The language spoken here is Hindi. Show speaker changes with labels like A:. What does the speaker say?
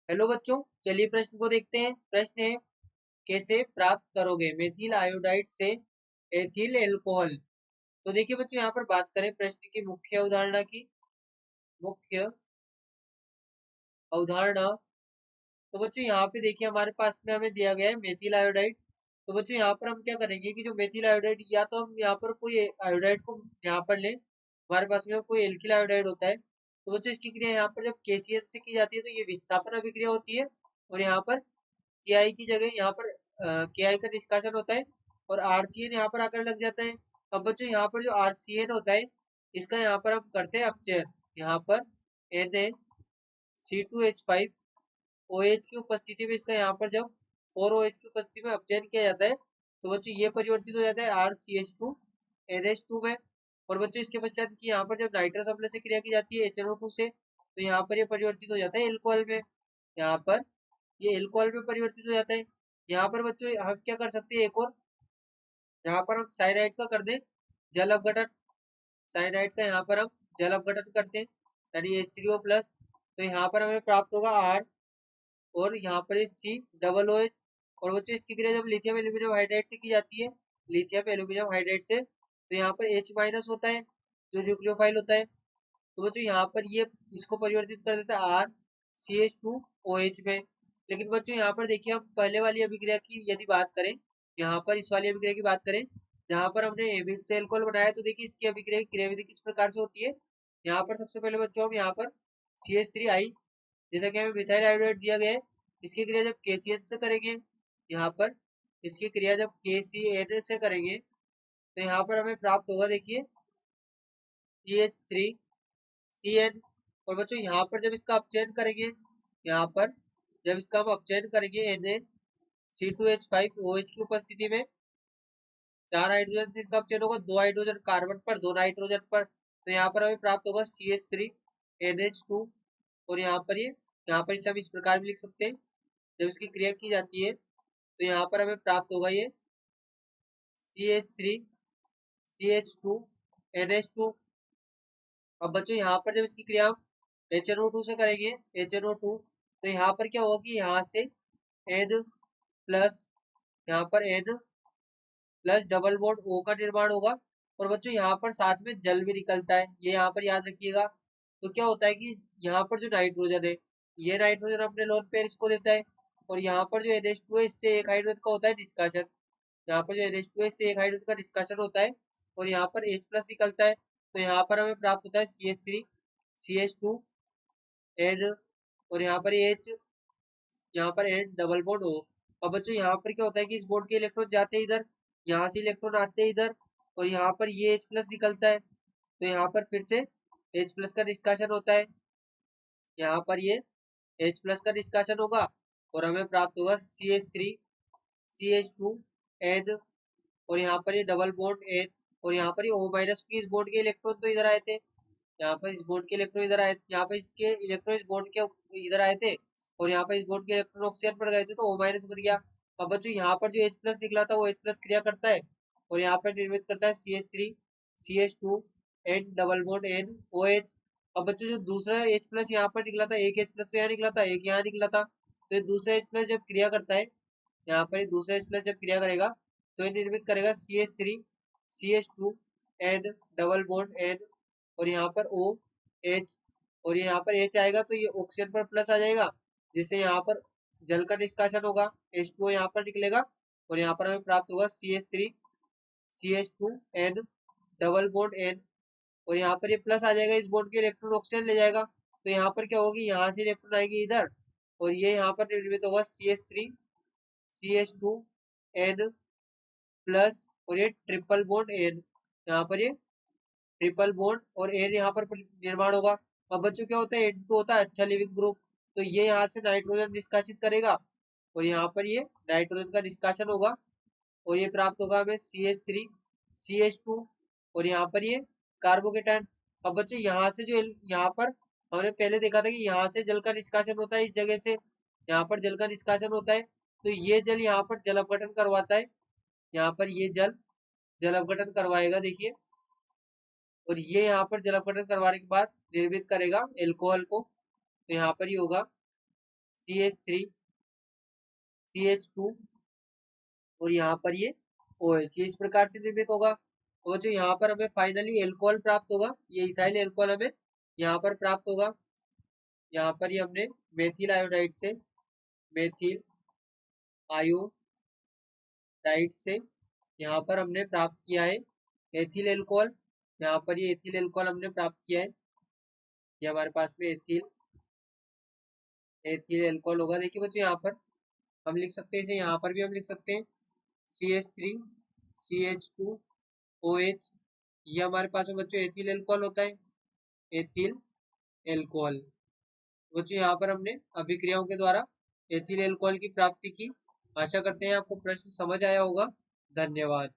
A: हेलो बच्चों, चलिए प्रश्न को देखते हैं। प्रश्न है, कैसे प्राप्त करोगे मेथिल आयोडाइड से एथिल एल्कोहल। तो देखिए बच्चों, यहाँ पर बात करें प्रश्न की मुख्य अवधारणा की। मुख्य अवधारणा, तो बच्चों यहाँ पे देखिए हमारे पास में हमें दिया गया है मेथिल आयोडाइड। तो बच्चों यहाँ पर हम क्या करेंगे कि जो मेथिल आयोडाइड, या तो हम यहाँ पर कोई आयोडाइड को यहाँ पर लें, हमारे पास में कोई एल्किल आयोडाइड होता है। तो बच्चों इसकी क्रिया यहाँ पर जब KCl से की जाती है तो ये विस्थापन अभिक्रिया होती है, और यहाँ पर KI की जगह यहाँ पर KI का निष्कासन होता है और RCN यहाँ पर आकर लग जाता है। अब बच्चों यहाँ पर जो RCN होता है, इसका यहाँ पर हम करते हैं अपचयन। यहाँ पर Na C2H5 OH की उपस्थिति में, इसका यहाँ पर जब 4OH की उपस्थिति में अपचयन किया जाता है तो बच्चों ये परिवर्तित हो जाता है RCH2 NH2 में। और बच्चों इसके पश्चात कि यहाँ पर जब नाइट्रस अम्ल से क्रिया की जाती है HNO2 से, तो यहाँ पर ये परिवर्तित हो जाता है एल्कोहल में। यहाँ पर ये एल्कोहल में परिवर्तित हो जाता है। यहाँ पर बच्चों हम क्या कर सकते हैं, एक और, यहाँ पर हम साइनाइड का कर दें जल अपघटन। साइनाइड का यहाँ पर हम जल अपघटन करते हैं, यानी H3O प्लस। तो यहाँ पर हमें प्राप्त होगा R, और यहाँ पर C OOH। और बच्चों इसकी क्रिया जब लिथियम एल्यूमिनियम हाइड्राइड से की जाती है, लिथियम एल्यूमिनियम हाइड्राइड से, तो यहाँ पर H माइनस होता है जो न्यूक्लियोफाइल होता है। तो बच्चों यहाँ पर ये इसको परिवर्तित कर देता है RCH2OH में। लेकिन बच्चों यहाँ पर देखिए, हम पहले वाली अभिक्रिया की यदि बात करें, यहाँ पर इस वाली अभिक्रिया की बात करें जहाँ पर हमने एमिल से अल्कोहल बनाया, तो देखिए इसकी अभिक्रिया की क्रियाविधि किस प्रकार से होती है। यहाँ पर सबसे पहले बच्चों हम यहाँ पर CH3I, जैसा कि हमें मिथाइल आयोडाइड दिया गया है, इसकी क्रिया जब KCN से करेंगे, यहाँ पर इसकी क्रिया जब KCN से करेंगे तो यहाँ पर हमें प्राप्त होगा, देखिए CH3CN। और बच्चों यहाँ पर जब इसका अपचयन करेंगे, यहाँ पर जब इसका हम अपचयन करेंगे Na C2H5OH की उपस्थिति में, 4 हाइड्रोजन से इसका अपचयन होगा, 2 हाइड्रोजन कार्बन पर, 2 नाइट्रोजन पर। तो यहाँ पर हमें प्राप्त होगा CH3NH2। और यहाँ पर इसे हम इस प्रकार भी लिख सकते हैं, जब इसकी क्रिया की जाती है तो यहाँ पर हमें प्राप्त होगा ये CH3CH2NH2। अब बच्चों यहाँ पर जब इसकी क्रिया हम HNO2 से करेंगे, HNO2, तो यहाँ पर क्या होगा कि यहाँ से N प्लस, यहाँ पर N plus double bond O का निर्माण होगा। और बच्चों यहाँ पर साथ में जल भी निकलता है, ये यहाँ पर याद रखिएगा। तो क्या होता है कि यहाँ पर जो नाइट्रोजन है, ये नाइट्रोजन अपने लोन पेयर इसको देता है, और यहाँ पर जो NH2 है, इससे एक हाइड्रोजन का होता है निष्कासन। यहाँ पर जो NH2 है, इससे एक हाइड्रोजन का निष्कासन होता है, और यहाँ पर H प्लस निकलता है। तो यहाँ पर हमें प्राप्त होता है CH3CH2N, और यहाँ पर H, यहाँ पर N डबल बॉन्ड O। अब बच्चों यहाँ पर क्या होता है कि इस बॉन्ड के इलेक्ट्रॉन जाते हैं इधर, यहाँ से इलेक्ट्रॉन आते हैं इधर, और यहाँ पर ये H प्लस निकलता है। तो यहाँ पर फिर से H प्लस का निष्कासन होता है, यहाँ पर ये H प्लस का निष्कासन होगा, और हमें प्राप्त होगा CH3CH2N, और यहाँ पर ये डबल बॉन्ड N, और यहाँ पर ये O माइनस की इस बॉन्ड के इलेक्ट्रॉन तो इधर आए थे, यहाँ पर इस बॉन्ड के इलेक्ट्रॉन इधर आए, यहाँ पर इसके इलेक्ट्रॉन इस बॉन्ड के इधर आए थे, और यहाँ पर इस बॉन्ड के इलेक्ट्रॉन ऑक्सीजन पर गए थे, तो O माइनस बन गया। अब बच्चों यहाँ पर जो H प्लस निकला था, वो H प्लस क्रिया करता है, और यहाँ पर निर्मित करता है CH3CH2N double bond N OH। अब बच्चों जो दूसरा H प्लस यहाँ पर निकला था, एक H प्लस तो यहाँ निकला था, एक यहाँ निकला था, तो ये दूसरा H प्लस जब क्रिया करता है, यहाँ पर ये दूसरा H प्लस जब क्रिया करेगा तो ये निर्मित करेगा CH3CH2N डबल बॉन्ड N, और यहाँ पर OH, और ये यहाँ पर H आएगा तो ये ऑक्सीजन पर प्लस आ जाएगा, जिससे यहाँ पर जल का निष्कासन होगा, H2O यहाँ पर निकलेगा, और यहाँ पर हमें प्राप्त होगा CH3CH2N डबल बॉन्ड N, और यहाँ पर ये प्लस आ जाएगा, इस बॉन्ड के इलेक्ट्रॉन ऑक्सीजन ले जाएगा। तो यहाँ पर क्या होगी, यहाँ से इलेक्ट्रॉन आएगी इधर, और ये यहाँ पर निर्मित होगा CH3CH2N प्लस, और ये ट्रिपल बॉन्ड N, यहाँ पर ये ट्रिपल बॉन्ड और N यहाँ पर निर्माण होगा। अब बच्चों क्या होता है, N2 होता है अच्छा लिविंग ग्रुप, तो ये यहाँ से नाइट्रोजन निष्कासित करेगा, और यहाँ पर ये नाइट्रोजन का निष्कासन होगा, और ये प्राप्त होगा हमें CH3CH2, और यहाँ पर ये कार्बोकेटायन। अब बच्चों यहाँ से जो यहाँ पर हमने पहले देखा था कि यहाँ से जल का निष्कासन होता है, इस जगह से यहाँ पर जल का निष्कासन होता है, तो ये जल यहाँ पर जल अपघटन करवाता है, यहाँ पर ये जल अपघटन करवाएगा, देखिए, और ये यहाँ पर जल अपघटन करवाने के बाद निर्मित करेगा एल्कोहल को। तो यहाँ पर ही होगा CH3 CH2 और यहाँ पर ये OH, इस प्रकार से निर्मित होगा। तो जो यहाँ पर हमें फाइनली एल्कोहल प्राप्त होगा, ये इथाइल एल्कोहल हमें यहाँ पर प्राप्त होगा। यहाँ पर ये हमने मेथिल आयोडाइड से मेथिल आयोडाइड से यहाँ पर हमने प्राप्त किया है एथिल एल्कोहल। यहाँ पर ये एथिल एल्कोहल हमने प्राप्त किया है, ये हमारे पास में एथिल एल्कोहल होगा। देखिए बच्चों यहाँ पर हम लिख सकते हैं इसे, यहाँ पर भी हम लिख सकते हैं CH3 CH2OH, ये हमारे पास में बच्चों एथिल एल्कोहल होता है, एथिल एल्कोहल। बच्चों यहाँ पर हमने अभिक्रियाओं के द्वारा एथिल एल्कोहल की प्राप्ति की। आशा करते हैं आपको प्रश्न समझ आया होगा। धन्यवाद।